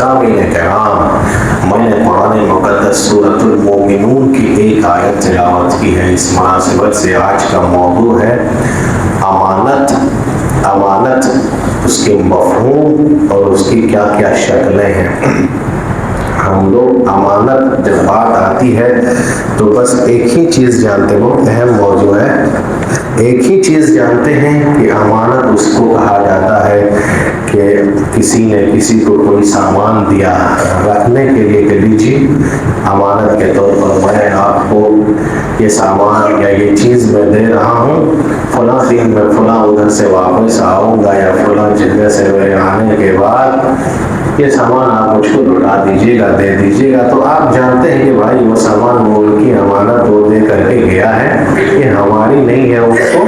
सामीन कराम, मैंने कुरान मुक़द्दस सूरतुल मोमिनून की एक आयत तिलावत की है। इस मुनासिबत से आज का मौजू है अमानत। अमानत, उसके मफ़हूम और उसकी क्या क्या शक्लें हैं। हम लोग अमानत जब बात आती है तो बस एक ही चीज़ जानते, बहुत अहम मौजू है, एक ही चीज़ जानते हैं कि अमानत उसको कहा जाता है कि किसी ने किसी को कोई सामान दिया रखने के लिए, कि लीजिए अमानत के तौर पर मैं आपको ये सामान या ये चीज़ मैं दे रहा हूँ, फलां दिन में फलां उधर से वापस आऊँगा या फलां जगह से मेरे आने के बाद ये सामान आप मुझको लौटा दीजिएगा, दे दीजिएगा। तो आप जानते हैं कि भाई वो सामान वो उनकी अमानत वो दे करके गया है, ये हमारी नहीं है, उसको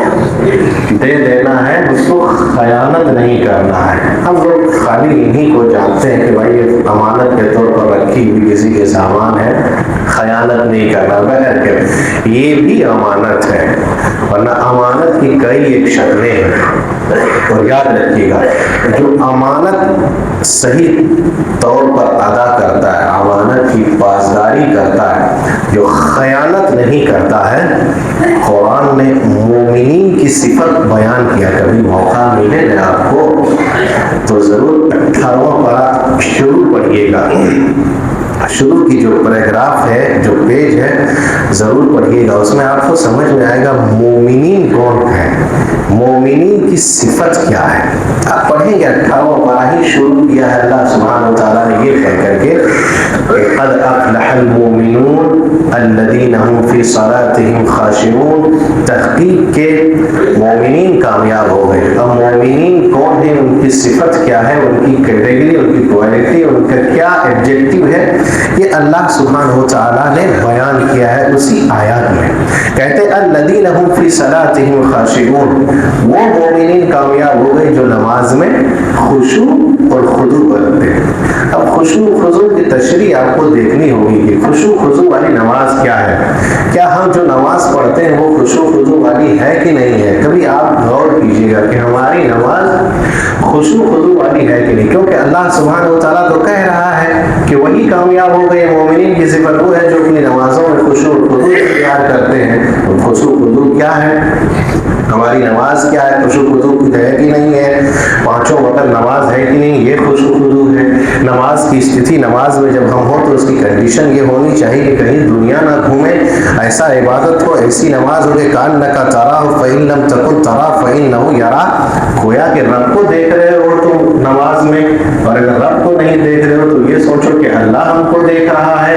दे देना है, उसको खयानत नहीं करना है। हम लोग खाली इन्हीं को जानते हैं कि भाई ये अमानत के तौर पर रखी हुई किसी के सामान है, खयानत नहीं करना। बगैर के ये भी अमानत है, वरना अमानत की कई एक शक्लें हैं। और याद रखिएगा, जो अमानत सही तौर पर अदा करता है, अमानत की पासदारी करता है, जो खयानत नहीं करता है, कुरान ने मोमिनीन की सिफत बयान किया। कभी मौका मिले ना आपको तो ज़रूर 18वां पारा शुरू पढ़िएगा, शुरू की जो पैराग्राफ है, जो पेज है, ज़रूर पढ़िएगा। उसमें आपको समझ में आएगा मोमिनीन कौन है, मोमिनीन की सिफत क्या है। आप पढ़ेंगे, 18वां पारा ही शुरू किया है अल्लाह सुब्हानहू व तआला ने ये कह करके, क़द अफ़लहल मोमिनून अल्लज़ीना हुम फ़ी सलातिहिम ख़ाशिऊन। तहक़ीक़ के मोमिनीन कामयाब हो गए। अब मोमिनीन कौन है, उनकी सिफत क्या है, उनकी कैटेगरी, उनकी क्वालिटी, उनका क्या एब्जेक्टिव है, ये अल्लाह सुब्हानहू व तआला ने बयान किया है उसी आयत में। कहते अल्लज़ीना हुम फ़ी सलातिहिम ख़ाशिऊन, वो मोमिनीन कामयाब हो गए जो नमाज में खुशू और खुदू करते हैं। अब खुशू खुजू की तशरीह आपको देखनी होगी कि खुशू खुजू वाली नमाज क्या है। क्या हम जो नमाज पढ़ते हैं वो खुशू खुजू वाली है कि नहीं है। कभी आप गौर कीजिएगा कि हमारी नमाज खुशू खुजू वाली है कि नहीं, क्योंकि अल्लाह सुब्हानहू व तआला तो कह रहा है कि वही कामयाब हो गए। मोमिनीन की सिफत वो है जो अपनी नमाजों में खुशू और खुजू इख्तियार करते हैं। तो खुशू खुजू क्या है, हमारी नमाज क्या है, खुशू खुजू है कि नहीं है, पांचों वक्त नमाज है कि नहीं, ये खुशू खुजू है। नमाज की स्थिति, नमाज में जब हम हो तो उसकी कंडीशन ये होनी चाहिए कि कहीं दुनिया ना घूमे, ऐसा इबादत हो, ऐसी नमाज हो कि कान का तरा हो फ़इन लम तकुन तरा फ़इन्नहु यरा, गोया कि रब को देख रहे हो तुम नमाज में, और अगर रब को नहीं देख रहे हो तो ये सोचो कि अल्लाह हमको देख रहा है।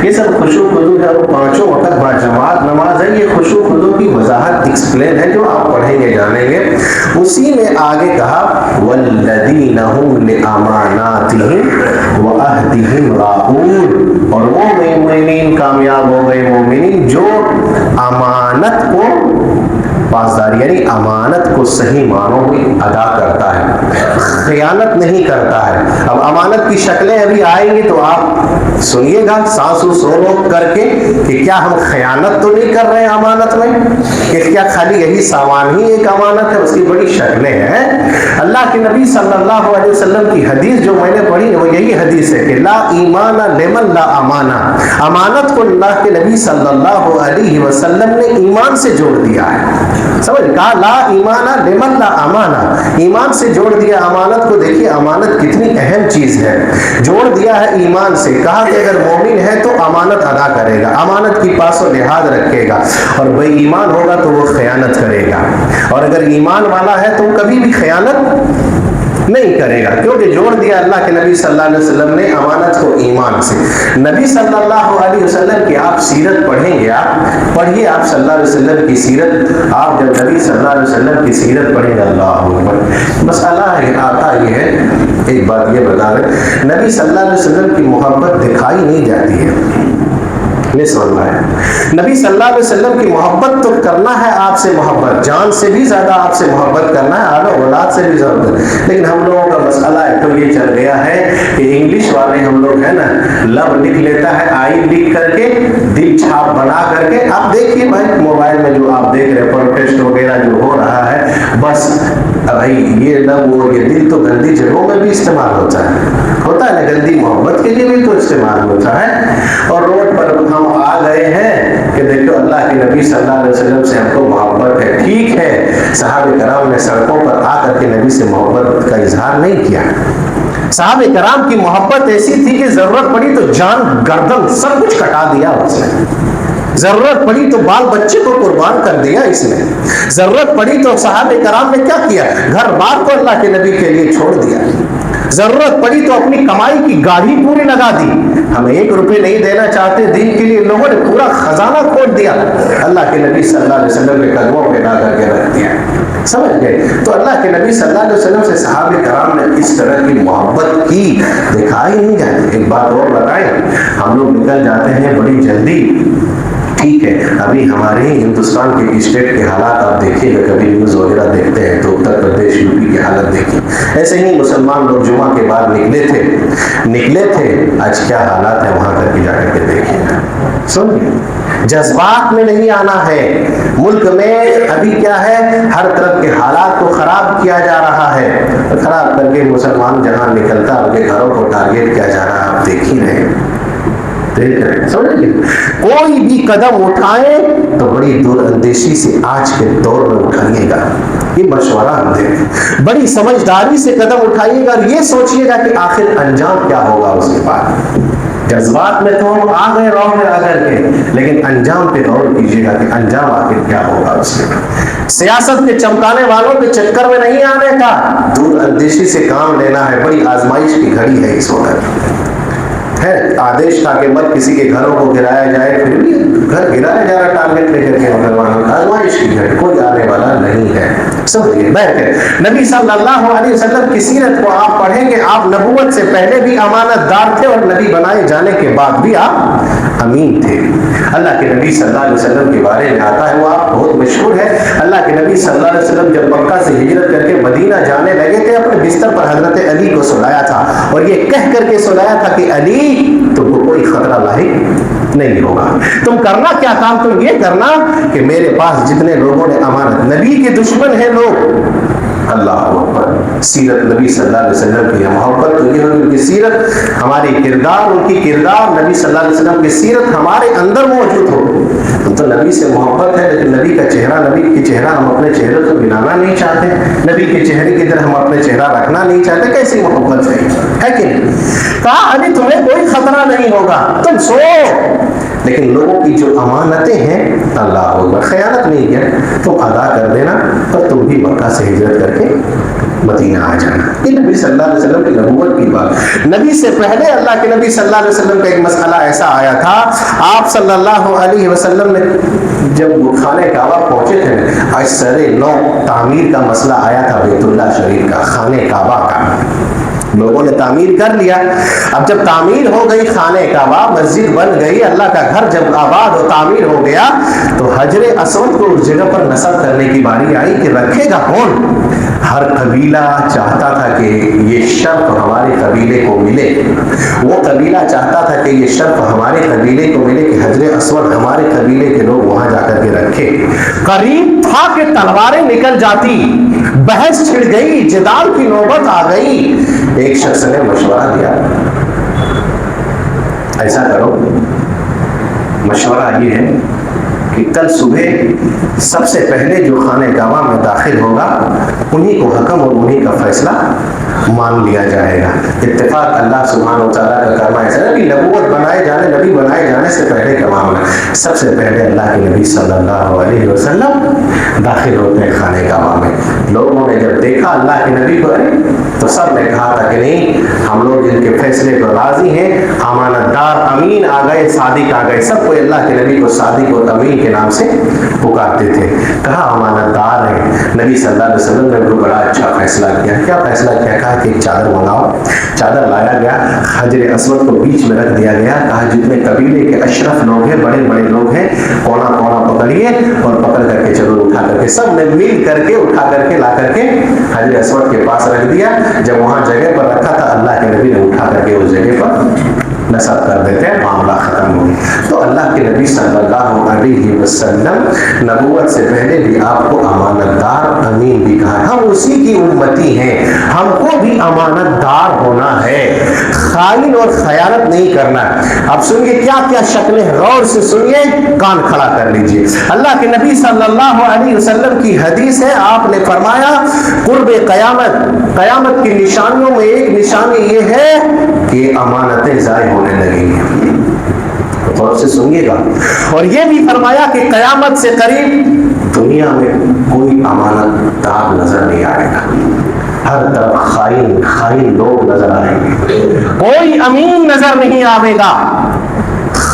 ये सब खुशू खुजू है, वो पांचों वक्त बाजमात नमाज है। ये खुशू खुजू की वजाहत एक्सप्लेन है जो आप पढ़ेंगे जानेंगे। उसी में आगे कहा वल्लज़ीना हुम लिअमानातिहिम व अहदिहिम राऊन, और वो मोमिनीन कामयाब हो गए, मोमिनीन जो अमानत को पासदारी यानी अमानत को सही मानों में अदा करता है, खयानत नहीं करता है। अब अमानत की शक्लें अभी आएंगी तो आप सुनिएगा सांसू सोनो करके कि क्या हम खयानत तो नहीं कर रहे हैं अमानत में, कि क्या खाली यही सामान ही एक अमानत है। उसकी बड़ी शक्लें हैं। अल्लाह के नबी सल्लल्लाहु अलैहि वसल्लम की हदीस जो मैंने पढ़ी वो यही हदीस है कि ला ईमान लिमन ला अमाना। अमानत को अल्लाह के नबी सल्लल्लाहु अलैहि वसल्लम ने ईमान से जोड़ दिया है। समझ, कहा ला ईमाना लिमन ला अमाना, ईमान से जोड़ दिया अमानत को। देखिए अमानत कितनी अहम चीज है, जोड़ दिया है ईमान से। कहा कि अगर मोमिन है तो अमानत अदा करेगा, अमानत की पासो लिहाज रखेगा, और बेईमान होगा तो वो खयानत करेगा। और अगर ईमान वाला है तो कभी भी खयानत नहीं करेगा, क्योंकि जोड़ दिया अल्लाह के नबी सल्लल्लाहु अलैहि वसल्लम ने अमानत को ईमान से। नबी सल्लल्लाहु अलैहि वसल्लम की आप सीरत पढ़ेंगे, आप पढ़िए आप सल्लल्लाहु अलैहि वसल्लम की सीरत। आप जब नबी सल्लल्लाहु अलैहि वसल्लम की सीरत पढ़ेंगे, अल्लाहु अकबर, मसला है आता ये है, एक बात ये बता रहे, नबी सल्लल्लाहु अलैहि वसल्लम की मोहब्बत दिखाई नहीं जाती है। नहीं समझना है, नबी सल्लल्लाहु अलैहि वसल्लम की मोहब्बत तो करना है, आपसे मोहब्बत, जान से भी ज्यादा आपसे मोहब्बत करना है, आलो औलाद से भी ज्यादा। लेकिन हम लोगों का मसला है तो ये चल गया है कि इंग्लिश वाले हम लोग है ना, लव लिख लेता है आई लिख करके, दिल छाप बना करके। आप देखिए भाई मोबाइल में जो आप देख रहे हैं प्रोटेस्ट वगैरह जो हो रहा है, बस भाई ये लव और ये दिल तो गंदी जगहों में भी इस्तेमाल होता है ना, गंदी के लिए भी तो इस्तेमाल होता है। और रोड पर हम आ गए हैं कि देखो अल्लाह के नबी सल्लल्लाहु अलैहि वसल्लम से हमको मोहब्बत है, ठीक है, सहाबे कराम ने सड़कों पर आकर के नबी से मोहब्बत का इजहार नहीं किया। सहाबे कराम की मोहब्बत ऐसी थी कि जरूरत पड़ी तो जान, गर्दन, सब कुछ कटा दिया उसने, जरूरत पड़ी तो बाल बच्चे को कुर्बान कर दिया इसने, जरूरत पड़ी तो सहाबे कराम ने क्या किया, घर बार को अल्लाह के नबी के लिए छोड़ दिया, जरूरत पड़ी तो अपनी कमाई की गाड़ी पूरी लगा दी। हम 1 रुपए नहीं देना चाहते दीन के लिए, लोगों ने पूरा खजाना खोल दिया, अल्लाह के नबी सल्लल्लाहु अलैहि वसल्लम के कदमों पे ला करके रख दिया। समझ गए? तो अल्लाह के नबी सल्लल्लाहु अलैहि वसल्लम से सहाबे कराम ने इस तरह की मोहब्बत की, दिखाई नहीं जाती। एक बात और बताएं, हम लोग निकल जाते हैं बड़ी जल्दी, ठीक है, अभी हमारे हिंदुस्तान के स्टेट के हालात आप देखिएगा, कभी न्यूज़ वगैरह देखते हैं तो उत्तर प्रदेश, यूपी की हालत देखिए। ऐसे ही मुसलमान लोग जुमा के बाद निकले थे, आज क्या हालात है वहां करके जाकर के देखिएगा। सुनिए, जज्बात में नहीं आना है। मुल्क में अभी क्या है, हर तरफ के हालात को खराब किया जा रहा है, खराब करके मुसलमान जहां निकलता उनके घरों को टारगेट किया जा रहा है, आप देख ही रहे, समझिए। कोई भी कदम उठाए तो बड़ी दूरअंदेशी से आज के दौर में उठाइएगा, ये मशवरा हम दे रहे हैं। बड़ी समझदारी से कदम उठाइएगा और ये सोचिएगा कि आखिर अंजाम क्या होगा उसके बाद। जज्बात में तो हम आ गए रौब में आकर के, लेकिन अंजाम पे गौर कीजिएगा कि अंजाम आखिर क्या होगा उसके बाद। सियासत के चमकाने वालों के चक्कर में नहीं आने का, दूरअंदेशी से काम लेना है। बड़ी आजमाइश की घड़ी है इस वक्त है। आदेश था कि मत किसी के घरों को गिराया जाए, फिर भी घर गिराया जा रहा टारगेट लेकर के मुसलमानों का, आजमाइश की घड़ी, कोई आने वाला नहीं है। समझिए, बैठ के नबी सल्लल्लाहु अलैहि वसल्लम की सीरत को आप पढ़ेंगे, आप नबूवत से पहले भी अमानतदार थे और नबी बनाए जाने के बाद भी आप अमीन थे। अल्लाह के नबी सल्लल्लाहु अलैहि वसल्लम के बारे में आता है, वो आप बहुत मशहूर है। अल्लाह के नबी सल्लल्लाहु अलैहि वसल्लम जब मक्का से हिजरत करके मदीना जाने लगे थे, अपने बिस्तर पर हजरत अली को सुलाया था और ये कह करके सुलाया था कि अली, तुमको कोई खतरा लाहिक नहीं होगा, तुम करना क्या काम, तुम ये करना कि मेरे पास जितने लोगों ने अमानत, नबी के दुश्मन हैं लोग, अल्लाह अकबर, सीरत नबी सल्लल्लाहु अलैहि वसल्लम की मोहब्बत तो ये होगी, उनकी सीरत, हमारी किरदार, उनकी किरदार, नबी सल्लल्लाहु अलैहि वसल्लम की सीरत हमारे अंदर मौजूद हो। हम तो नबी से मोहब्बत है, लेकिन नबी का चेहरा, नबी की चेहरा हम अपने चेहरे को मिलाना नहीं चाहते, नबी के चेहरे की तरह हम अपने चेहरा रखना नहीं चाहते। कैसी मोहब्बत है कि नहीं? कहा अली तुम्हें कोई खतरा नहीं होगा, तुम सो। लेकिन लोगों की जो अमानतें हैं, अल्लाह अकबर, खयानत नहीं है, तुम अदा कर देना, पर तुम भी मक्का से हिजरत करके मदीना आ जाना। ये नबी सल्लल्लाहु अलैहि वसल्लम की नबूवत की बात। नबी से पहले अल्लाह के नबी सल्लल्लाहु अलैहि वसल्लम का एक मसला ऐसा आया था, आप सल्लल्लाहु अलैहि वसल्लम ने जब खाने काबा पहुंचे थे, असरे नौ तामीर का मसला आया था, बैतुल्लाह शरीफ का, खाने काबा का। लोगों ने तामीर कर लिया। अब जब तामीर हो गई, खाने काबा, मस्जिद बन गई, अल्लाह का घर जब आबाद और तामीर हो गया, तो हजरे अस्वद को उस जगह पर नस्ब करने की बारी आई कि रखेगा कौन। हर कबीला चाहता था कि ये शर्फ हमारे कबीले को मिले, वो कबीला चाहता था कि ये शर्फ हमारे कबीले को मिले कि हजरे अस्वद हमारे कबीले के लोग वहां जाकर के रखे। करीब था कि तलवारें निकल जाती, बहस छिड़ गई, जिदाल की नौबत आ गई। एक शख्स ने मशवरा दिया, ऐसा करो, मशवरा ये है कि कल सुबह सबसे पहले जो खाने काबा में दाखिल होगा, उन्हीं को हकम और उन्हीं का फैसला मान लिया जाएगा। इत्तेफाक अल्लाह सुब्हानहू व तआला का करना ऐसा है कि नबूवत बनाए जाने, नबी बनाए जाने से पहले का मामला, सबसे पहले अल्लाह के नबी सल्लल्लाहु अलैहि वसल्लम दाखिल होते हैं खाने काबा में। लोगों ने जब देखा अल्लाह के नबी को, तो सब ने कहा था कि नहीं, हम लोग जिनके फैसले पर राजी हैं, अमानतदार, अमीन आ गए, सादिक आ गए। सब कोई अल्लाह के नबी को सादिक और अमीन के नाम से पुकारते थे। कहा अमानतदार है। नबी सल्लल्लाहु अलैहि वसल्लम ने उनको बड़ा अच्छा फैसला किया। क्या फैसला किया? कहा कि एक चादर मंगाओ। चादर लाया गया, हजरे अस्वद को बीच में रख दिया गया। कहा जितने कबीले के अशरफ लोग हैं, बड़े बड़े लोग हैं, कोना कोना पकड़िए और पकड़ करके चलो, उठा करके, सब ने मिल करके उठा करके ला करके हजरे अस्वद के पास रख दिया। जब वहां जगह पर रखा था, अल्लाह के नबी ने उठा करके उस जगह पर नसब कर देते हैं, मामला ख़त्म हो गया। तो अल्लाह के नबी सल्लल्लाहु अलैहि वसल्लम नबूवत से पहले भी आपको अमानतदार, अमीन भी कहा। हम उसी की उम्मती हैं, हमको भी अमानतदार होना है, खाइन और खयानत नहीं करना। अब सुनिए क्या क्या शक्लें, गौर से सुनिए, कान खड़ा कर लीजिए। अल्लाह के नबी सल्लल्लाहु अलैहि वसल्लम की हदीस है, आपने फरमाया कुर्ब क़यामत की निशानियों में एक निशानी ये है कि अमानतें ज़ाय होने लगेंगी। और से सुनिएगा। और ये भी फरमाया कि क़यामत से करीब दुनिया में कोई अमानतदार नजर नहीं आएगा, हर तरफ खाइन लोग नजर आएंगे, कोई अमीन नजर नहीं आएगा।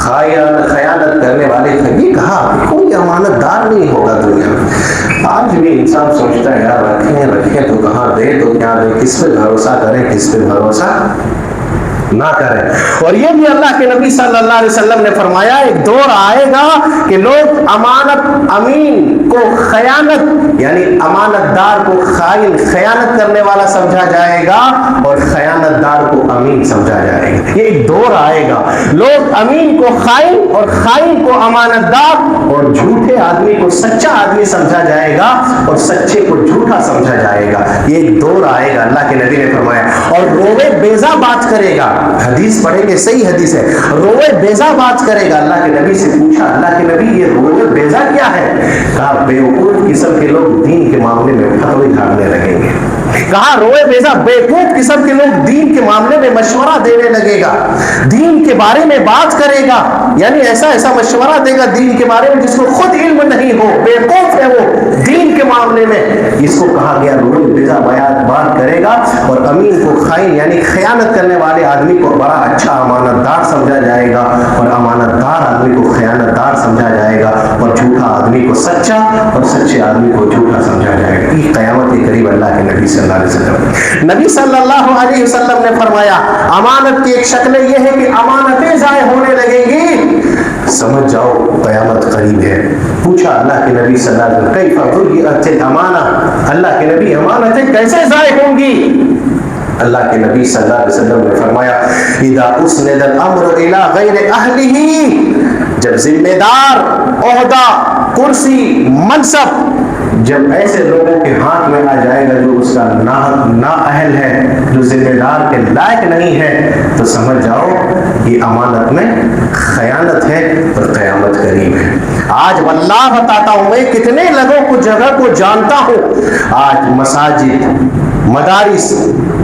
खयानत करने वाले ये कहा कोई अमानतदार नहीं होगा दुनिया में। आज भी इंसान सोचता है यार रखें तो कहाँ दे, तो क्या दे, किस पे भरोसा करें, किस पे भरोसा ना करें। और ये भी अल्लाह के नबी सल्लल्लाहु अलैहि वसल्लम ने फरमाया एक दौर आएगा कि लोग अमानत, अमीन को खयानत यानी अमानतदार को खाइन, खयानत करने वाला समझा जाएगा और खयानतदार को अमीन समझा जाएगा। ये एक दौर आएगा, लोग अमीन को खाइन और खाइन को अमानतदार और झूठे आदमी को सच्चा आदमी समझा जाएगा और सच्चे को झूठा समझा जाएगा। ये एक दौर आएगा, अल्लाह के नबी ने फरमाया। और रोवे बेजा बात करेगा, हदीस पढ़ेंगे, सही हदीस है, रोवे बेजा बात करेगा। अल्लाह के नबी से पूछा, अल्लाह के नबी ये रोवे बेजा क्या है? कहा बेवकूफ किस्म के लोग दीन के मामले में फतवे झाड़ने लगेंगे। कहा रोवे बेजा, बेवकूफ किस्म के लोग दीन के मामले में मशवरा देने लगेगा, दीन के बारे में बात करेगा, यानी ऐसा ऐसा मशवरा देगा दीन के बारे में जिसको खुद इल्म नहीं हो, बेवकूफ है वो दीन के मामले में। इसको कहा गया रोवे बेजा बात करेगा। और अमीन को खाइन यानी खयानत करने वाले आदमी को बड़ा अच्छा अमानतदार समझा जाएगा और अमानतदार आदमी को खयानतदार समझा जाएगा और झूठा आदमी को सच्चा और सच्चे आदमी को झूठा समझा जाएगा। ये क़यामत के करीब अल्लाह के नबी सल्लल्लाहु अलैहि वसल्लम, नबी सल्लल्लाहु अलैहि वसल्लम ने फरमाया अमानत की एक शक्ल ये है कि अमानतें ज़ाय होने लगेंगी। समझ जाओ क़यामत करीब है। पूछा अल्लाह के नबी सल्लल्लाहु अलैहि वसल्लम कैफ़ ज़ुय्यत अमाना, अल्लाह के नबी अमानतें कैसे ज़ाय होंगी? अल्लाह के नबी सल्लल्लाहु अलैहि वसल्लम ने फरमाया इदा उसनिदल अम्र इला गैरि अहलिही, जब जिम्मेदार, ओहदा, कुर्सी, मनसब जब ऐसे लोगों के हाथ में आ जाएगा जो उसका ना अहल है, जो जिम्मेदार के लायक नहीं है, तो समझ जाओ ये अमानत में खयानत है और क़यामत करीब है। आज वल्लाह बताता हूँ, मैं कितने लोगों को जगह को जानता हूँ, आज मसाजिद, मदारिस,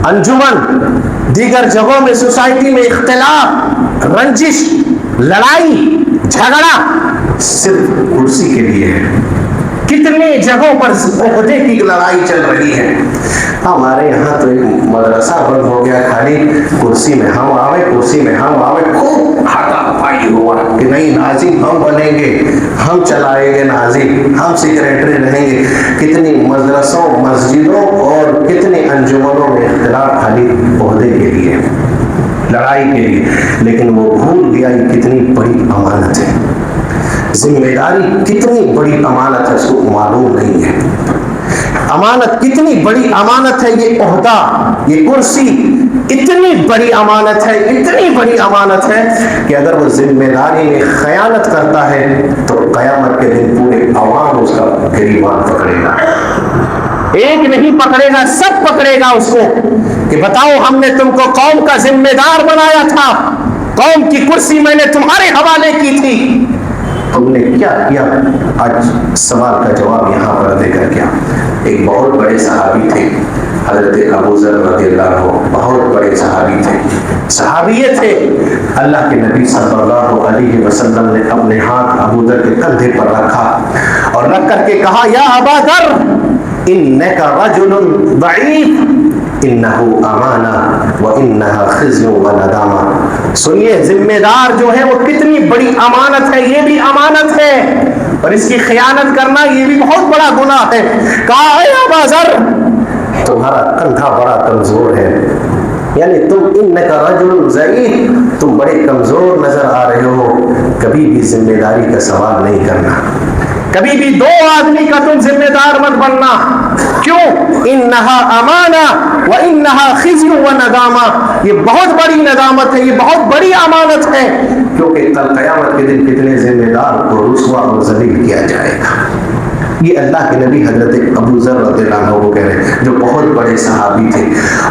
अंजुमन, दीगर जगहों में सोसाइटी में इख्तिलाफ, रंजिश, लड़ाई, झगड़ा सिर्फ कुर्सी के लिए है। कितने जगहों पर ओहदे की लड़ाई चल रही है। हमारे यहाँ तो एक मदरसा बंद हो गया, खाली कुर्सी में हम आवे, कुर्सी में हम आवे, खूब हाथापाई हुआ कि नहीं नाज़िम हम बनेंगे, हम चलाएंगे नाज़िम, हम सेक्रेटरी रहेंगे। कितनी मदरसों, मस्जिदों और कितने अंजुमनों में इख्तिलाफ खाली ओहदे के लिए, लड़ाई के लिए। लेकिन वो भूल गया ये कितनी बड़ी अमानत है, जिम्मेदारी कितनी बड़ी अमानत है, उसको मालूम नहीं है। अमानत कितनी बड़ी अमानत है, ये ओहदा, ये कुर्सी इतनी बड़ी अमानत है, इतनी बड़ी अमानत है कि अगर वो जिम्मेदारी में खयानत करता है तो क़यामत के दिन पूरे अवाम उसका गिरीबान पकड़ेगा। एक नहीं पकड़ेगा, सब पकड़ेगा उसको कि बताओ हमने तुमको कौम का जिम्मेदार बनाया था, कौम की कुर्सी मैंने तुम्हारे हवाले की थी, तुमने क्या किया? आज सवाल का जवाब यहाँ पर देकर क्या। एक बहुत बड़े सहाबी थे, हज़रत अबू ज़र रज़ियल्लाहु अन्हु, बहुत बड़े सहाबी थे, सहाबिये थे। अल्लाह के नबी सल्लल्लाहु अलैहि वसल्लम ने अपने हाथ अबू ज़र के कंधे पर रखा और रख करके कहा या अबा ज़र इन्नका रजुलुन दईफ इन्नहु अमाना व इन्नहा खिज़्यु व नदामा। सुनिए जिम्मेदार जो है वो कितनी बड़ी अमानत है, ये भी अमानत है और इसकी खयानत करना ये भी बहुत बड़ा गुनाह है। कहा है अबा ज़र तुम्हारा कंधा बड़ा कमजोर है, यानी तुम इन्नका रजुलुन ज़ईफ, तुम बड़े कमजोर नजर आ रहे हो, कभी भी जिम्मेदारी का सवाल नहीं करना, کبھی بھی دو آدمی کا تم ذمہ دار مت بننا. کیوں؟ انہا امانہ و انہا خزی و ندامہ. یہ بہت بڑی ندامت ہے, یہ بہت بڑی امانت ہے, کیونکہ کل قیامت کے دن کتنے ذمہ دار کو رسوا اور ذلیل کیا جائے گا. یہ اللہ کے نبی حضرت ابو ذر رضی اللہ عنہ کو کہہ رہے ہیں, جو بہت بڑے صحابی تھے.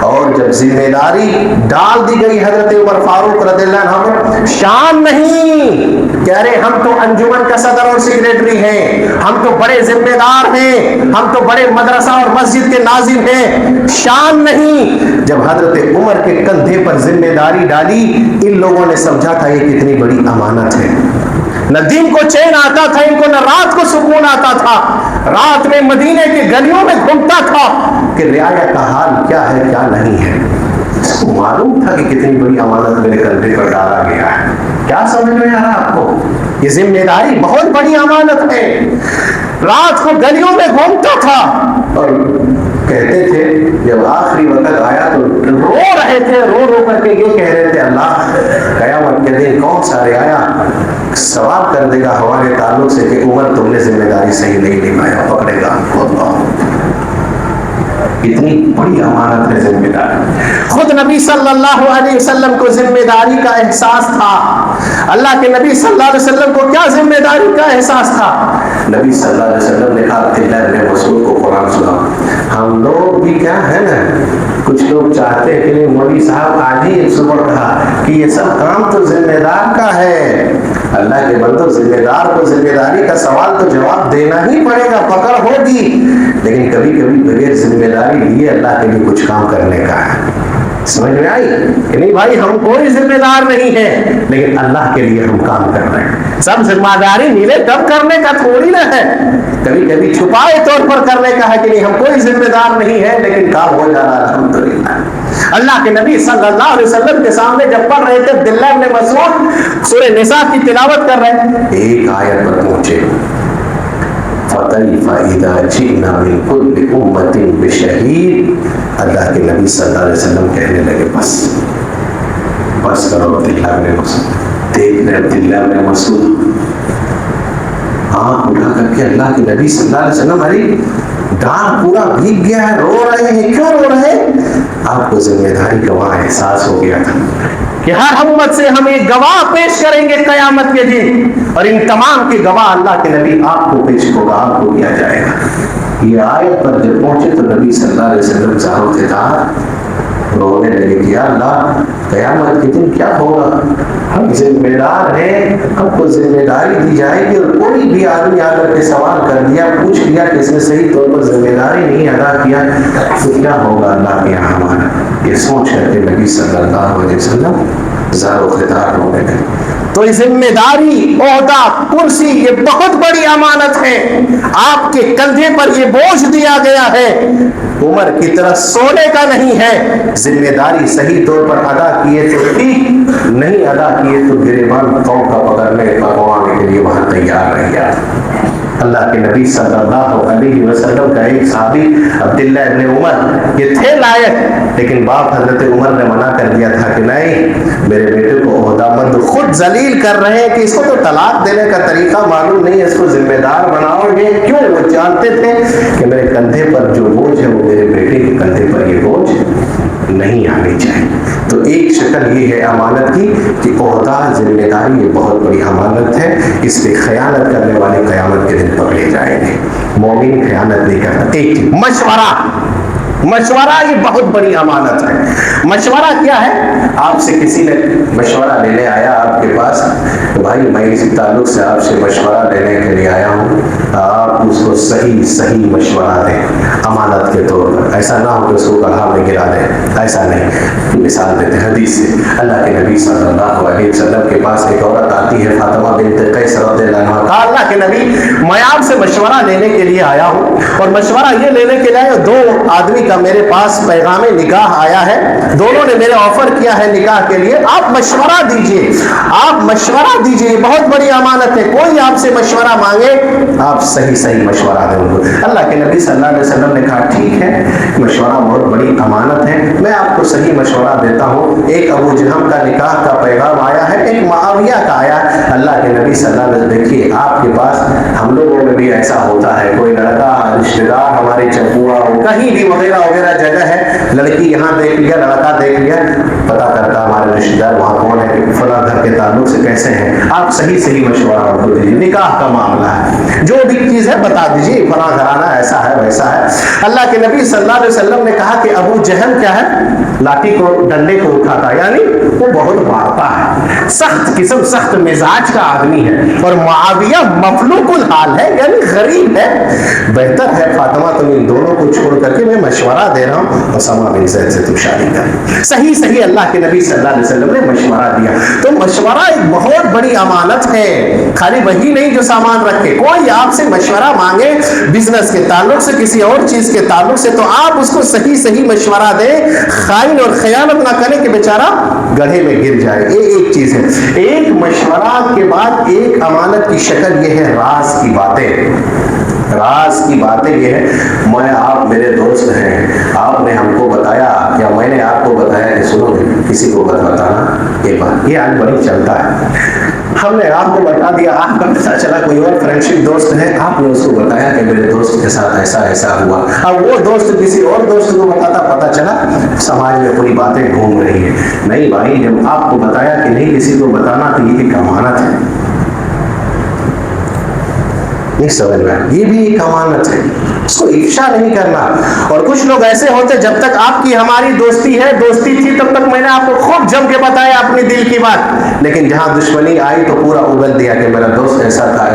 اور جب ذمہ داری ڈال دی گئی حضرت عمر فاروق رضی اللہ عنہ کو, شان نہیں کہہ رہے ہم تو انجمن کا صدر اور سیکریٹری ہیں, ہم تو بڑے ذمہ دار ہیں, ہم تو بڑے مدرسہ اور مسجد کے ناظم ہیں, شان نہیں. جب حضرت عمر کے کندھے پر ذمہ داری ڈالی, ان لوگوں نے سمجھا تھا یہ کتنی بڑی امانت ہے. نہ دن کو چین آتا تھا ان کو, نہ رات کو سکون آتا تھا. رات میں مدینے کی گلیوں میں گھومتا تھا کہ رعایا کا حال کیا ہے کیا نہیں ہے. اس کو معلوم تھا کہ کتنی بڑی امانت میرے کندھے پر ڈالا گیا ہے. کیا سمجھ میں آ رہا آپ کو؟ یہ ذمہ داری بہت بڑی امانت ہے. رات کو گلیوں میں گھومتا تھا اور کہتے تھے, جب آخری وقت آیا تو رو رہے تھے, رو رو کر کے یہ کہہ رہے تھے, اللہ قیامت کے دن کون سا رعایا سوال کر دے گا ہمارے تعلق سے کہ عمر تم نے ذمہ داری صحیح نہیں نبھایا, پکڑے گا ہم کو. اتنی بڑی امانت ہے ذمہ داری. خود نبی صلی اللہ علیہ وسلم کو ذمہ داری کا احساس تھا. اللہ کے نبی صلی اللہ علیہ وسلم کو کیا ذمہ داری کا احساس تھا؟ نبی صلی اللہ علیہ وسلم نے کہا عبداللہ ابن مسعود کو قرآن سنا. ہم لوگ بھی کیا ہے نا, کچھ لوگ چاہتے ہیں کہ مولوی صاحب آج ہی صبح کہا کہ یہ سب کام تو ذمہ دار کا ہے. اللہ کے بندو, ذمہ دار کو ذمہ داری کا سوال تو جواب دینا ہی پڑے گا, پکڑ ہوگی. لیکن کبھی کبھی بغیر ذمہ داری لیے اللہ کے لیے کچھ کام کرنے کا ہے. سمجھ میں آئی کہ نہیں بھائی؟ ہم کوئی ذمہ دار نہیں ہے, لیکن اللہ کے لیے ہم کام کر رہے ہیں. سب ذمہ داری ملے تب کرنے کا تھوڑی نہ ہے. کبھی کبھی چھپائے طور پر کرنے کا ہے کہ نہیں ہم کوئی ذمہ دار نہیں ہے, لیکن کام ہو جا رہا ہے الحمدللہ. اللہ کے نبی صلی اللہ علیہ وسلم کے سامنے جب پڑھ رہے تھے, عبداللہ ابن مسعود سورہ نساء کی تلاوت کر رہے ہیں, ایک آیت پر پہنچے, فَكَيْفَ إِذَا جِئْنَا مِنْ كُلِّ أُمَّةٍ بِشَهِيدٍ. اللہ کے نبی صلی اللہ علیہ وسلم کہنے لگے بس کرو عبداللہ ابن مسعود. دیکھ رہے عبداللہ ابن مسعود آنکھ اٹھا کر کے اللہ کے نبی صلی اللہ علیہ وسلم, ارے ڈان پورا بھیگ گیا ہے, رو رہے ہیں. کیوں رو رہے ہیں؟ آپ کو ذمہ داری کا وہاں احساس ہو گیا تھا کہ ہر امت سے ہم ایک گواہ پیش کریں گے قیامت کے دن, اور ان تمام کے گواہ اللہ کے نبی آپ کو پیش ہوگا, آپ کو کیا جائے گا. یہ آیت پر جب پہنچے تو نبی صلی اللہ علیہ وسلم زاروں کے ساتھ رونے لگے کہ یا اللہ قیامت کے دن کیا ہوگا, ہم ذمہ دار ہیں, ہم کو ذمہ داری دی جائے گی, اور کوئی بھی آدمی آ کر کے سوال کر دیا, پوچھ لیا کہ اس نے صحیح طور پر ذمہ داری نہیں ادا کیا تو کیا ہوگا اللہ کے یہاں ہمارا. یہ سوچ کر کے نبی صلی اللہ علیہ وسلم زار و خطار ہونے لگے. تو یہ ذمہ داری, عہدہ, کرسی, یہ بہت بڑی امانت ہے. آپ کے کندھے پر یہ بوجھ دیا گیا ہے, عمر کی طرح سونے کا نہیں ہے. ذمہ داری صحیح طور پر ادا کیے تو ٹھیک, نہیں ادا کیے تو گریبان قوم کا پکڑنے پکوانے کے لیے وہاں تیار رہ گیا. اللہ کے نبی صلی اللہ علیہ وسلم کا ایک صحابی عبداللہ ابن عمر یہ تھے لائق, لیکن باپ حضرت عمر نے منع کر دیا تھا کہ نہیں, میرے بیٹے کو عہدہ مند, خود ذلیل کر رہے ہیں کہ اس کو تو طلاق دینے کا طریقہ معلوم نہیں ہے, اس کو ذمہ دار بناؤ گے. کیوں؟ وہ جانتے تھے کہ میرے کندھے پر جو بوجھ ہے وہ میرے بیٹے کے کندھے پر یہ بوجھ نہیں آنی چاہیے. تو ایک شکل یہ ہے امانت کی کہ عہدہ, ذمہ داری, یہ بہت بڑی امانت ہے. اس پہ خیانت کرنے والے قیامت کے دن پکڑے جائیں گے. مومن خیانت نہیں کرتا. ایک چیز مشورہ یہ بہت بڑی امانت ہے. مشورہ کیا ہے؟ آپ سے کسی نے مشورہ لینے آیا آپ کے پاس, بھائی میں اسی تعلق سے آپ سے مشورہ لینے کے لیے آیا ہوں, آپ اس کو صحیح مشورہ دیں امانت کے طور پر. ایسا نہ ہو کہ اس کو گڑھا میں گرا دیں, ایسا نہیں. مثال دیتے ہیں حدیث سے, اللہ کے نبی صلی اللہ علیہ وسلم کے پاس ایک عورت آتی ہے, فاطمہ بنت قیس رضی اللہ عنہا. کہا اللہ کے نبی میں آپ سے مشورہ لینے کے لیے آیا ہوں, اور مشورہ یہ لینے کے لیے دو آدمی کا میرے پاس پیغام نکاح آیا ہے, دونوں نے میرے آفر کیا ہے نکاح کے لیے, آپ مشورہ دیجئے, آپ مشورہ دیجئے. یہ بہت بڑی امانت ہے. کوئی آپ سے مشورہ مانگے آپ صحیح مشورہ دیں ان کو. اللہ کے نبی صلی اللہ علیہ وسلم نے کہا ٹھیک ہے, مشورہ بہت بڑی امانت ہے, میں آپ کو صحیح مشورہ دیتا ہوں. ایک ابو جہم کا نکاح کا پیغام آیا ہے, ایک معاویہ کا آیا، اللہ کے نبی صلی اللہ علیہ وسلم دیکھیے آپ کے پاس ہم لوگوں میں بھی ایسا ہوتا ہے، کوئی لڑکا رشتے دار ہمارے چپوا کہیں بھی وغیرہ وغیرہ جگہ ہے، لڑکی یہاں دیکھ لیا لڑکا دیکھ لیا، پتا کرتا ہمارے رشتے دار وہاں کون ہے، فلاں گھر کے تعلق سے کیسے ہیں، آپ صحیح مشورہ ان کو دیجیے، نکاح کا معاملہ ہے جو بھی چیز ہے بتا دیجیے فلاں گھرانہ ایسا ہے ویسا ہے۔ اللہ کے نبی صلی اللہ علیہ وسلم نے کہا کہ ابو جہل کیا ہے، لاٹھی کو ڈنڈے کو اٹھاتا یعنی وہ بہت مارتا ہے، سخت قسم سخت مزاج کا آدمی ہے، اور معاویہ مفلوق الحال ہے یعنی غریب ہے، بہتر ہے فاطمہ تم ان دونوں کو چھوڑ کر کے میں مشورہ دے رہا ہوں اسامہ بن زید سے تم شادی کر۔ صحیح اللہ کے نبی صلی اللہ علیہ وسلم نے مشورہ دیا۔ تو مشورہ ایک بہت بڑی امانت ہے، خالی وہی نہیں جو سامان رکھے، کوئی آپ سے مشورہ مانگے بزنس کے تعلق سے کسی اور چیز کے تعلق سے تو آپ اس کو صحیح مشورہ دیں، خائن اور خیانت نہ کریں کہ بیچارہ گڑھے میں گر جائے۔ یہ ایک چیز ہے۔ ایک مشورہ کے بعد ایک امانت کی شکل یہ ہے راز کی باتیں۔ راز کی باتیں یہ ہے، میں آپ میرے دوست ہیں، آپ نے ہم کو بتایا یا میں نے آپ کو بتایا کہ سنو کسی کو بتانا یہ بات، یہ آج بڑی چلتا ہے۔ ہم نے آپ کو بتا دیا، آپ کا پتہ چلا کوئی اور فرینڈشپ دوست ہے، آپ نے اس کو بتایا کہ میرے دوست کے ساتھ ایسا ہوا، اب وہ دوست کسی اور دوست کو بتاتا، پتہ چلا سماج میں پوری باتیں گھوم رہی ہیں۔ نہیں بھائی، جب آپ کو بتایا کہ نہیں کسی کو بتانا تو یہ ایک امانت ہے، نہیں سمجھ میں، یہ بھی ایک امانت ہے، اس کو افشا نہیں کرنا۔ اور کچھ لوگ ایسے ہوتے جب تک آپ کی ہماری دوستی تھی تب تک میں نے آپ کو خوب جم کے بتایا اپنی دل کی بات، لیکن جہاں دشمنی آئی تو پورا اگل دیا کہ میرا دوست ایسا تھا۔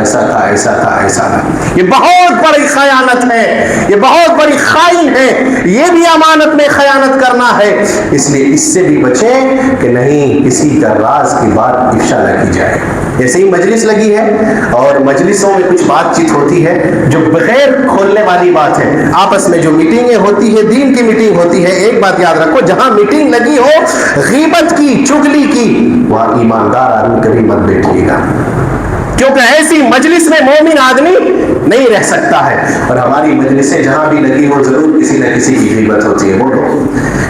یہ بہت بڑی خیانت ہے، یہ بہت بڑی خائن ہے، یہ بھی امانت میں خیانت کرنا ہے۔ اس لیے اس سے بھی بچیں کہ نہیں کسی کا راز کی بات افشا نہ کی جائے۔ ایسے ہی مجلس لگی ہے اور مجلسوں میں کچھ بات چیت ہوتی ہے جو بغیر کھولنے والی بات ہے، آپس میں جو میٹنگیں ہوتی ہے، دین کی میٹنگ ہوتی ہے، ایک بات یاد رکھو، جہاں میٹنگ لگی ہو غیبت کی، چگلی کی، وہاں ایماندار آدمی کبھی مت بیٹھیے گا، کیونکہ ایسی مجلس میں مومن آدمی نہیں رہ سکتا ہے۔ اور ہماری مجلسیں جہاں بھی لگی ہو ضرور کسی نہ کسی کی غیبت ہوتی ہے، بولو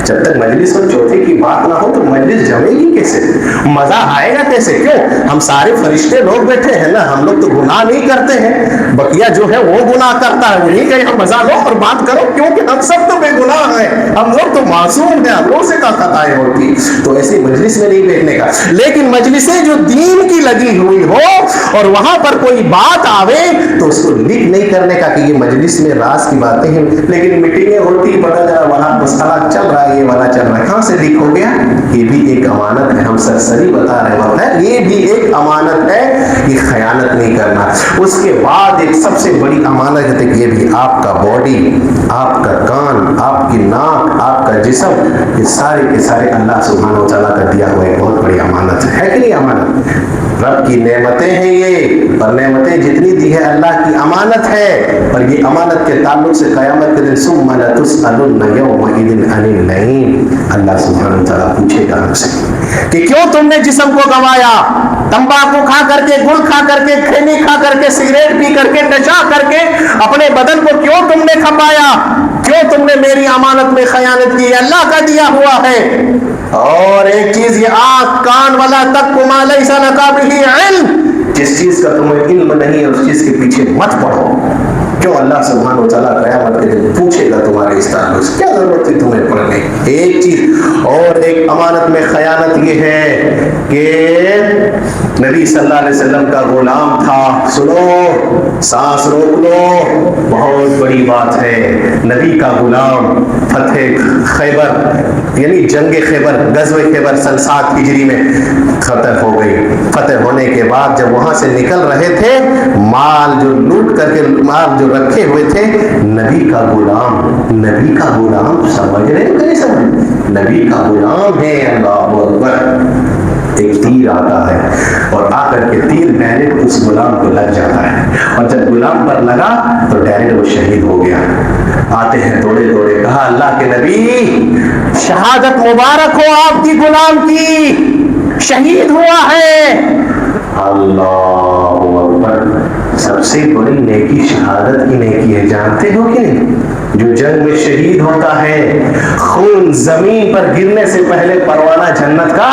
جب تک مجلس میں چوتھے کی بات نہ ہو تو مجلس جمے گی کیسے، مزہ آئے گا کیسے؟ کیوں؟ ہم سارے فرشتے لوگ بیٹھے ہیں نا، ہم لوگ تو گناہ نہیں کرتے ہیں، بقیہ جو ہے وہ گناہ کرتا ہے، وہی کہ ہم مزہ لو اور بات کرو، کیونکہ ہم سب تو بے گناہ ہیں، ہم لوگ تو معصوم ہیں، ہم لوگ سے کا خطائیں ہوتی، تو ایسی مجلس میں نہیں بیٹھنے کا۔ لیکن مجلسیں جو دین کی لگی ہوئی ہو اور وہاں پر کوئی بات آوے تو اس کو لکھ نہیں کرنے کا کہ یہ مجلس میں راز کی باتیں ہیں، لیکن میٹنگیں ہوتی پڑا جا وہاں مسئلہ چل رہا ہے، یہ والا چل رہا ہے، کہاں سے لیک ہو گیا؟ یہ بھی ایک امانت ہے، ہم سرسری بتا رہے ہیں، یہ بھی ایک امانت ہے، یہ خیانت نہیں کرنا۔ اس کے بعد ایک سب سے بڑی امانت ہے کہ یہ بھی آپ کا باڈی، آپ کا کان، آپ کی ناک، آپ کا جسم، یہ سارے کے سارے اللہ سبحانہ و تعالیٰ کا دیا ہوا ایک بہت بڑی امانت ہے کہ نہیں؟ امانت رب کی نعمتیں ہیں یہ، اور نعمتیں جتنی دی ہے اللہ کی امانت ہے، اور یہ امانت کے تعلق سے قیامت کے دن ثم لتسألن یومئذ عن النعیم، اللہ سبحانہ وتعالیٰ پوچھے گا ہم سے کہ کیوں تم نے جسم کو گنوایا، تمباکو کھا کر کے، گل کھا کر کے، کھینی کھا کر کے، سگریٹ پی کر کے، نشہ کر کے اپنے بدن کو کیوں تم نے کھپایا، کیوں تم نے میری امانت میں خیانت کی؟ اللہ کا دیا ہوا ہے۔ اور ایک چیز یہ آنکھ کان والا تک ما لیس لک بہ علم، جس چیز کا تمہیں علم نہیں ہے اس چیز کے پیچھے مت پڑو، کیوں اللہ سبحانہ وتعالیٰ قیامت کے دن پوچھے گا تمہارے اس تعلق سے، کیا ضرورت تھی تمہیں پڑھنے؟ ایک چیز اور ایک امانت میں خیانت یہ ہے کہ نبی صلی اللہ علیہ وسلم کا غلام تھا، سنو سانس روک لو، بہت بڑی بات ہے، نبی کا غلام فتح خیبر یعنی جنگ خیبر، غزوہ خیبر سن 7 ہجری میں فتح ہو گئی۔ فتح ہونے کے بعد جب وہاں سے نکل رہے تھے، مال جو لوٹ کر کے مال جو رکھے ہوئے تھے، نبی کا غلام سمجھ رہے ہیں کہ نہیں سمجھ؟ نبی کا غلام ہے، اللہ اکبر۔ ایک تیر آتا ہے اور آ کر کے تیر ڈائریکٹ اس غلام کو لگ جاتا ہے، اور جب غلام پر لگا تو ڈائریکٹ وہ شہید ہو گیا۔ آتے ہیں دوڑے کہا اللہ کے نبی شہادت مبارک ہو آپ کی غلام کی، شہید ہوا ہے۔ اللہ اکبر، سب سے بڑی نیکی شہادت کی نیکی ہے، جانتے ہو کہ نہیں؟ جو جنگ میں شہید ہوتا ہے، خون زمین پر گرنے سے پہلے پروانہ جنت کا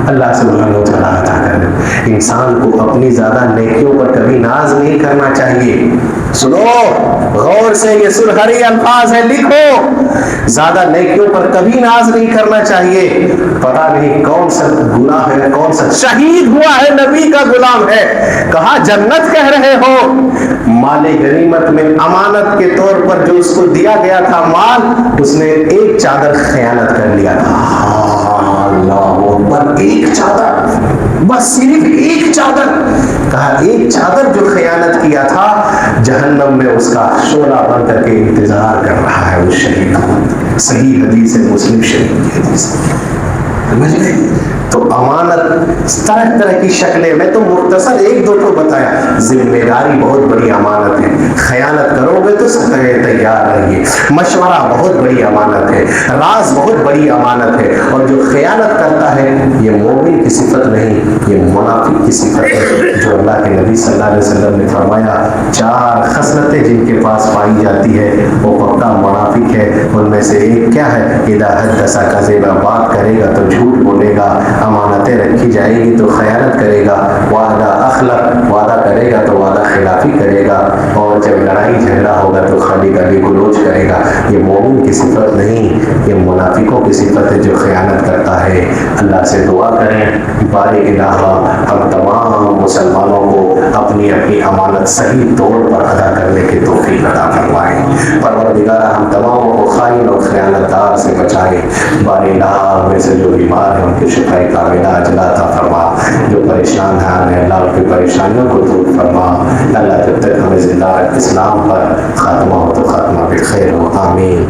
اللہ سبحانہ وتعالیٰ عطا کر دے۔ انسان کو اپنی زیادہ نیکیوں پر کبھی ناز نہیں کرنا چاہیے۔ سنو غور سے، یہ سرخری الفاظ ہے، لکھو، زیادہ نیکیوں پر کبھی ناز نہیں کرنا چاہیے۔ پتہ نہیں کون سا گناہ ہے، کون سا شہید ہوا ہے، نبی کا غلام ہے، کہا جنت کہہ رہے ہو، مال غنیمت میں امانت کے طور پر جو اس کو دیا گیا تھا مال، اس نے ایک چادر خیانت کر لیا تھا۔ اللہ اکبر، ایک چادر، بس صرف ایک چادر، کہا ایک چادر جو خیانت کیا تھا، جہنم میں اس کا شعلہ بن کر کے انتظار کر رہا ہے وہ شہید۔ صحیح حدیث ہے، مسلم شریف کی حدیث ہے، سمجھ گئے؟ تو امانت طرح طرح کی شکلیں، میں تو مختصر ایک دو کو بتایا۔ ذمہ داری بہت بڑی امانت ہے، خیانت کرو گے تو سخت تیار رہیے۔ مشورہ بہت بڑی امانت ہے، راز بہت بڑی امانت ہے، اور جو خیانت کرتا ہے یہ مومن کی صفت نہیں، یہ منافق کی صفت ہے، جو اللہ کے نبی صلی اللہ علیہ وسلم نے فرمایا 4 خصلتیں جن کے پاس پائی جاتی ہے وہ پکا منافق ہے۔ ان میں سے ایک کیا ہے؟ اذا حدث کذب، بات کرے گا تو جھوٹ بولے گا، امانتیں رکھی جائے گی تو خیانت کرے گا، وعدہ اخلف، وعدہ کرے گا تو وعدہ خلافی کرے گا، اور جب لڑائی جھگڑا ہوگا تو خالی گالی گلوچ کرے گا۔ یہ مومن کی صفت نہیں، یہ منافقوں کی صفت ہے جو خیانت کرتا ہے۔ اللہ سے دعا کریں بارے الہ ہم تمام مسلمانوں کو اپنی اپنی امانت صحیح طور پر ادا کرنے کی توفیق عطا فرمائے۔ پروردگار ہم تمام کو خائن اور خیانت دار سے بچائے۔ بارے الہ میں سے جو بیمار ہیں ان کے شفاء کاملہ عاجلہ عطا فرما، جو پریشان ہیں اللہ ان کی پریشانیوں کو دور فرما۔ اللہ جب تک ہمیں زندہ رکھ اسلام پر خاتمہ ہو تو خاتمہ بالخیر ہو، آمین۔